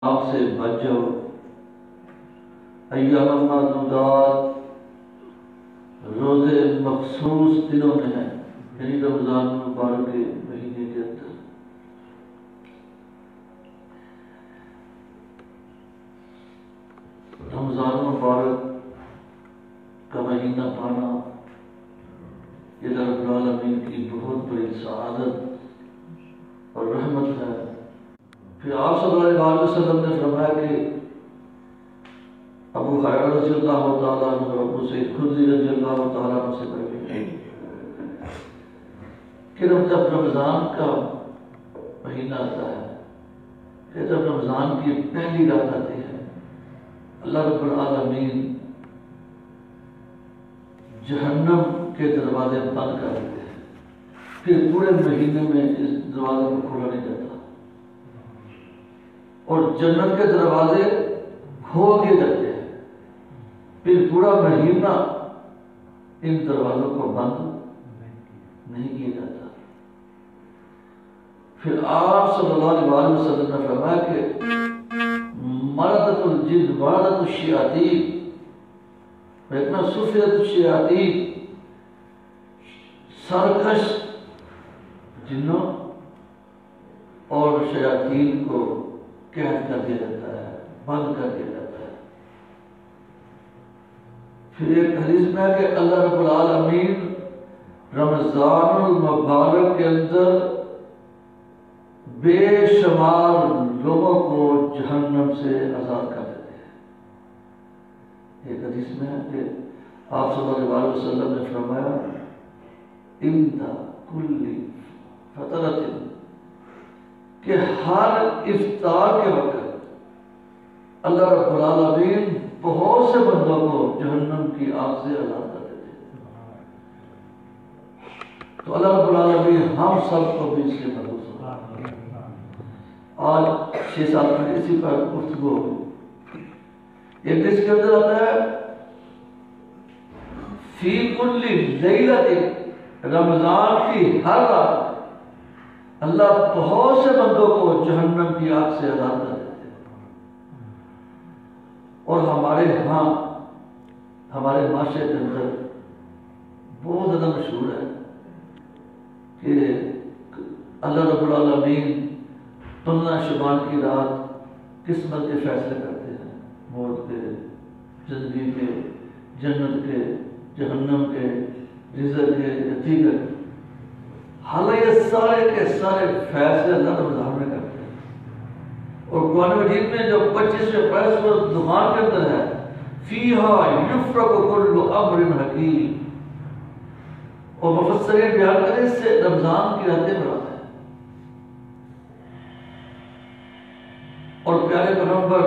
آپ سے بچ جاؤ۔ ایام معدودات روزے مخصوص دنوں میں ہیں، یعنی رمضان مبارک کے مہینے کے اندر۔ رمضان مبارک کا مہینہ پانا یہ رب العالمین کی بہت بڑی سعادت اور رحمت ہے۔ پھر آپ صلی اللہ علیہ وسلم نے فرمایا کہ ابو ہریرہ رضی اللہ تعالیٰ عنہ اور ابو سعید خدری رضی اللہ تعالیٰ عنہ سے پڑھیں کہ جب رمضان کا مہینہ آتا ہے، کہ جب رمضان کی پہلی رات آتی ہے، اللہ رب العالمین جہنم کے دروازے بند کر دیتے ہیں، پھر پورے مہینے میں اس دروازے کو کھولا نہیں جاتا، اور جنت کے دروازے کھول دیے جاتے ہیں، پھر پورا مہینہ ان دروازوں کو بند نہیں کیا جاتا۔ پھر آپ صلی اللہ علیہ وسلم نے فرمایا کہ مردت الجن مردت الشیاطین اتنا سفیت الشیاطین، سرکش جنوں اور شیاطین کو قید کر دیا جاتا ہے، بند کر دیا جاتا ہے۔ پھر ایک حدیث میں ہے کہ اللہ رب العالمین رمضان المبارک کے اندر بے شمار لوگوں کو جہنم سے آزاد کر دیتے ہیں۔ ایک حدیث میں ہے کہ آپ صلی اللہ علیہ وسلم نے فرمایا عند کل فطرۃ، کہ ہر افطار کے وقت اللہ رب العالمین بہت سے بندوں کو جہنم کی آگ سے آزاد کر دیتے ہیں۔ تو اللہ رب العالمین ہم سب کو بھی اس کے مدد ہو۔ آج 6 سال میں اسی پر گفتگو ہوگی۔ ایک اس کے اندر آتا ہے فی کل لیلۃ، رمضان کی ہر رات اللہ بہت سے بندوں کو جہنم کی آگ سے آزاد کر دیتے ہیں۔ اور ہمارے ہاں ہمارے معاشرے کے اندر بہت زیادہ مشہور ہے کہ اللہ رب العالمین 15 شعبان کی رات قسمت کے فیصلے کرتے ہیں، موت کے، زندگی کے، جنت کے، جہنم کے، رزق کے، دیگر۔ حالانکہ یہ سارے کے سارے فیصلے اللہ رمضان میں کرتے ہیں۔ اور قرآن مجید میں جو 25ویں پارہ سورۃ دخان کے اندر ہے فیہا یفرق کل امر حکیم، اور مفسرین بیان کریں اس سے رمضان کی راتیں مراد ہے۔ اور پیارے پیغمبر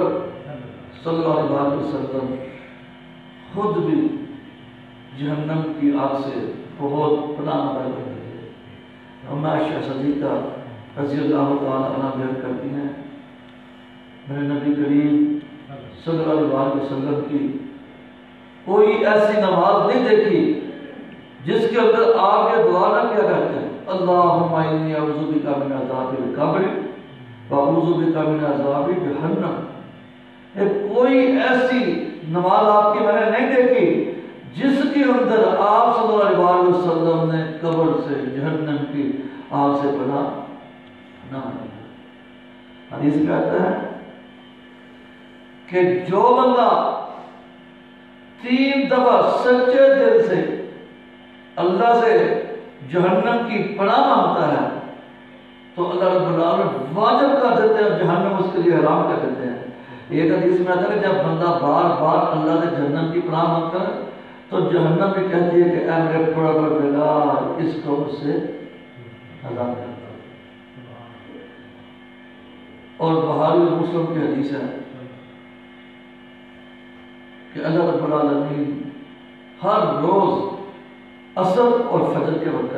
صلی اللہ علیہ وسلم خود بھی جہنم کی آگ سے بہت پناہ مانگا کرتے تھے۔ ہم عائشہ صدیقہ رضی اللہ تعالیٰ عنہ بیان کرتی ہیں میں نے نبی کریم صلی اللہ علیہ وسلم کی کوئی ایسی نماز نہیں دیکھی جس کے اندر آپ یہ دعا نہ کیا کرتے ہیں اللہم انی اعوذ بک من عذاب القبر واعوذ بک من عذاب جہنم۔ کوئی ایسی نماز آپ کی میں نے نہیں دیکھی جس کے اندر آپ صلی اللہ علیہ وسلم نے قبر سے، جہنم کی آگ سے پناہ نہ مانگی۔ حدیث میں آتا ہے کہ جو بندہ 3 دفعہ سچے دل سے اللہ سے جہنم کی پناہ مانگتا ہے تو اللہ رب العالمین واجب کر دیتے ہیں، جہنم اس کے لیے حرام کر دیتے ہیں۔ ایک حدیث میں آتا ہے کہ جب بندہ بار بار اللہ سے جہنم کی پناہ مانگتا ہے تو جہنم بھی کہتی ہے کہ اے میرے پروردگار اس کو مجھ سے عذاب کر دو۔ اور بخاری اور مسلم کی حدیث ہے کہ اللہ رب العالمین ہر روز عصر اور فجر کے وقت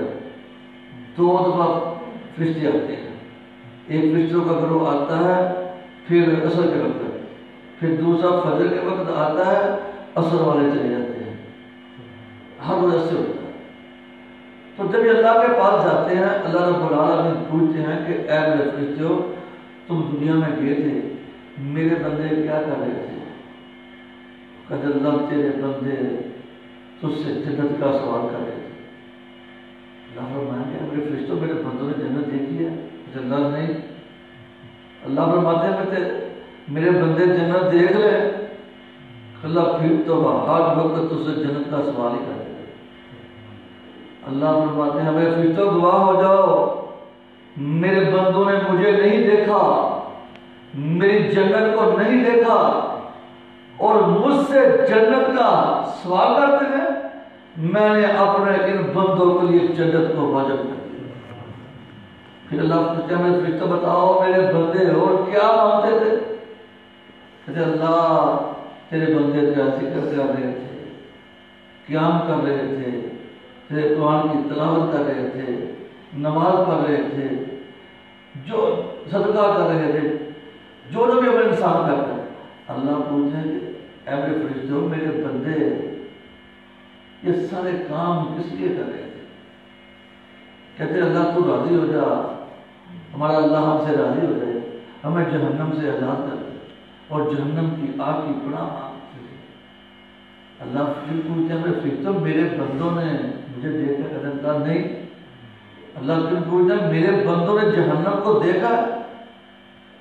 2 دفعہ فرشتے آتے ہیں۔ ایک فرشتوں کا گروہ آتا ہے پھر عصر کے وقت، پھر دوسرا فجر کے وقت آتا ہے، عصر والے چلے جاتے ہیں۔ ہر روز ایسے ہوتا ہے۔ تو جب یہ اللہ کے پاس جاتے ہیں اللہ رب العالمین پوچھتے ہیں کہ اے میرے فرشتوں تم دنیا میں گئے تھے، میرے بندے کیا کر رہے تھے؟ کہتے اللہ تیرے بندے تجھ سے جنت کا سوال کر رہے تھے۔ اللہ فرمائیں گے میرے فرشتوں میرے بندوں نے جنت دیکھی ہے؟ اللہ نہیں۔ اللہ فرماتے ہیں میرے بندے جنت دیکھ لے، اللہ پھر تو ہر وقت تجھ سے جنت کا سوال ہی کر رہے تھے۔ اللہ فرماتے ہیں میرے فرشتوں گواہ ہو جاؤ، میرے بندوں نے مجھے نہیں دیکھا، میری جنت کو نہیں دیکھا، اور مجھ سے جنت کا سوال کرتے ہیں، میں نے اپنے ان بندوں کے لیے جنت کو واجب کر دیا۔ پھر اللہ پوچھتے ہیں میرے فرشتوں بتاؤ میرے بندے اور کیا مانگتے تھے؟ کہتے اللہ تیرے بندے تیرا ذکر کر رہے تھے، قیام کر رہے تھے، تیرے قرآن کی تلاوت کر رہے تھے، نماز پڑھ رہے تھے، جو صدقہ کر رہے تھے، جو بھی اپنے انسان کرتا ہے۔ اللہ پوچھیں کہ اے میرے فرشتوں میرے بندے یہ سارے کام کس لیے کر رہے تھے؟ کہتے اللہ تو راضی ہو جا، ہمارا اللہ ہم سے راضی ہو جائے، ہمیں جہنم سے آزاد کر دے اور جہنم کی آگ کی پناہ مانگتے تھے۔ اللہ پھر پوچھتے ہیں میرے فرشتوں میرے بندوں نے مجھے دیکھا؟ کہتے اللہ نہیں۔ اللہ پھر پوچھتا ہے میرے بندوں نے جہنم کو دیکھا؟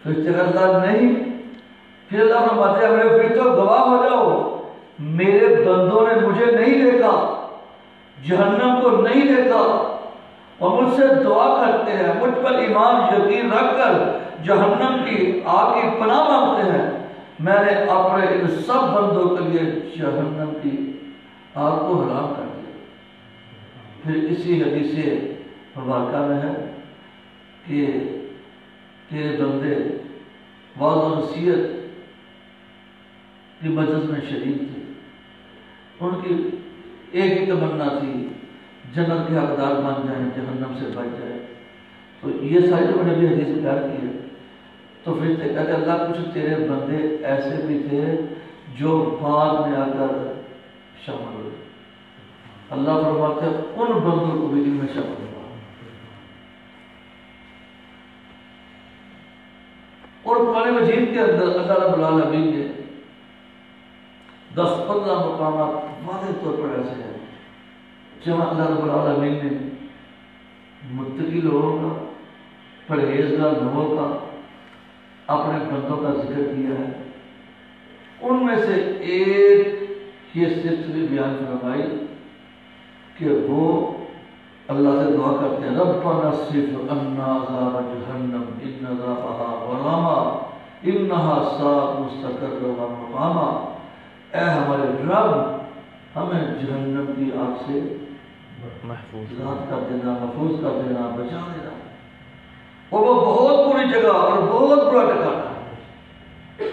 فرشتے اللہ نہیں۔ پھر اللہ فرماتے ہیں میرے فرشتوں گواہ ہو جاؤ، میرے بندوں نے مجھے نہیں دیکھا، جہنم کو نہیں دیکھا، اور مجھ سے دعا کرتے ہیں، مجھ پر ایمان یقین رکھ کر جہنم کی آگ کی پناہ مانگتے ہیں، میں نے اپنے ان سب بندوں کے لیے جہنم کی آگ کو حرام کر دیا۔ پھر اسی حدیث مبارکہ میں ہے کہ تیرے بندے وعظ و نصیحت کی مجلس میں شریک تھے، ان کی ایک ہی تمنا تھی جنت کے حقدار بن جائیں، جہنم سے بچ جائیں۔ تو یہ ساری جو میں نے بھی حدیث بیان کی ہے، تو فرشتے کہتے اللہ کچھ تیرے بندے ایسے بھی تھے جو بعد میں آ کر شامل ہوئے۔ اللہ فرماتے ہیں ان بندوں کو بھی ان میں شامل ہوا۔ اور قرآن مجید کے اندر اللہ رب العالمین نے 10-15 مقامات واضح طور پر ایسے ہیں جہاں اللہ رب العالمین نے متقی لوگوں کا، پرہیزگار لوگوں کا، اپنے بندوں کا ذکر کیا ہے۔ ان میں سے ایک یہ صفت بھی بیان فرمائی کہ وہ اللہ سے دعا کرتے ہیں ربنا اصرف عنا عذاب جہنم ان عذابها غراما انها ساءت مستقرا ومقاما۔ اے ہمارے رب ہمیں جہنم کی آگ سے محفوظ کر دینا، محفوظ کر دینا، بچا دینا، اور وہ بہت بری جگہ اور بہت برا ٹھکانا ہے۔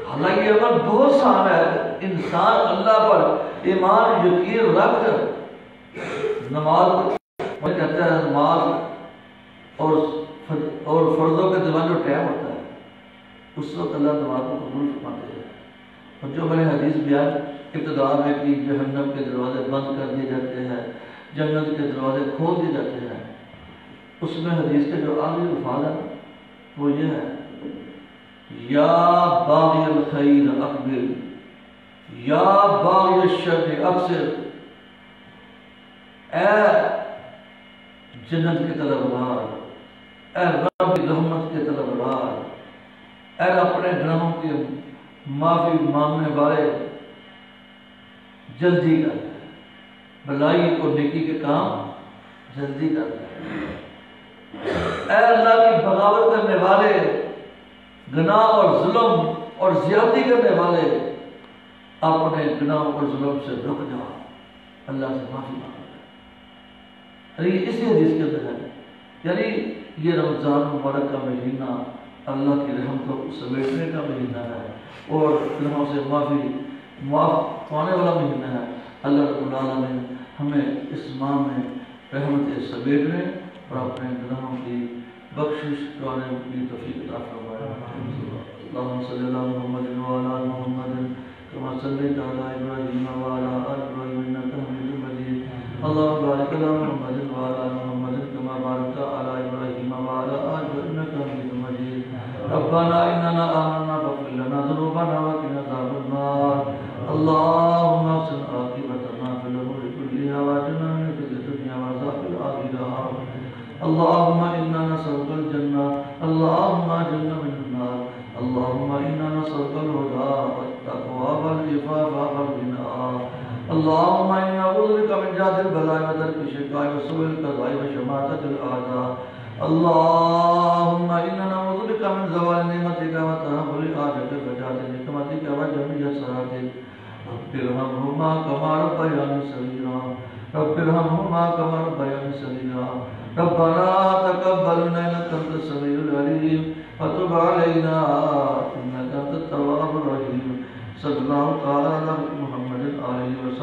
حالانکہ عمل بہت سارا ہے، انسان اللہ پر ایمان یقین رکھ کر نماز کہتا ہے، نماز اور فرضوں کے درمیان جو ٹائم ہوتا ہے اس وقت اللہ نماز کو قبول فرماتے ہیں۔ اور جو میں نے حدیث بیان ابتدا میں کہ جہنم کے دروازے بند کر دیے جاتے ہیں، جنت کے دروازے کھول دیے جاتے ہیں، اس میں حدیث کے جو آخری الفاظ ہیں وہ یہ ہے یا باغی الخیر اقبل یا باغی الشر اقصر۔ اے جنت کے طلبگار، اے رب کی رحمت کے طلبگار، اے اپنے گناہوں کی معافی مانگنے والے، جلدی کر بھلائی اور نیکی کے کام جلدی کر۔ اے اللہ کی بغاوت کرنے والے، گناہ اور ظلم اور زیادتی کرنے والے، اپنے گناہ اور ظلم سے رک جاؤ، اللہ سے معافی مانگو۔ اسی حدیث کے اندر ہے، یعنی یہ رمضان مبارک کا مہینہ اللہ کی رحمت کو سمیٹنے کا مہینہ ہے اور گناہوں سے معاف پانے والا مہینہ ہے۔ اللہ رب العالمین ہمیں اس ماہ میں رحمت سمیٹنے اور اپنے گناہوں کی بخشش کرنے کی توفیق عطا فرمائے۔ اللہم صلی اللہ علیہ محمد وعلی آل محمد کما صلیت علی ابراہیم وعلی آل ابراہیم انک حمید مجید۔ اللہم بارک علی محمد وعلی آل محمد کما بارکت علی ابراہیم وعلی آل ابراہیم انک حمید مجید۔ ربنا اننا آمنا فاغفر لنا اللهم اجرنا من النار اللهم إنا نسألك الهدى والتقوى والعفاف والغنى اللهم إنا نعوذ بك من جهد البلاء ودرك الشقاء وسوء القضاء وشماتة الأعداء اللهم إنا نعوذ بك من زوال نعمتك وتحول حاجتك وجهد نقمتك وجميع سخطك رب ارحمهما كما ربياني صغيرا رب ارحمهما كما ربياني صغيرا ربنا تقبل منا إنك أنت السميع العليم وتب علينا إنك أنت التواب الرحيم صلى الله تعالى على محمد آله وسلم.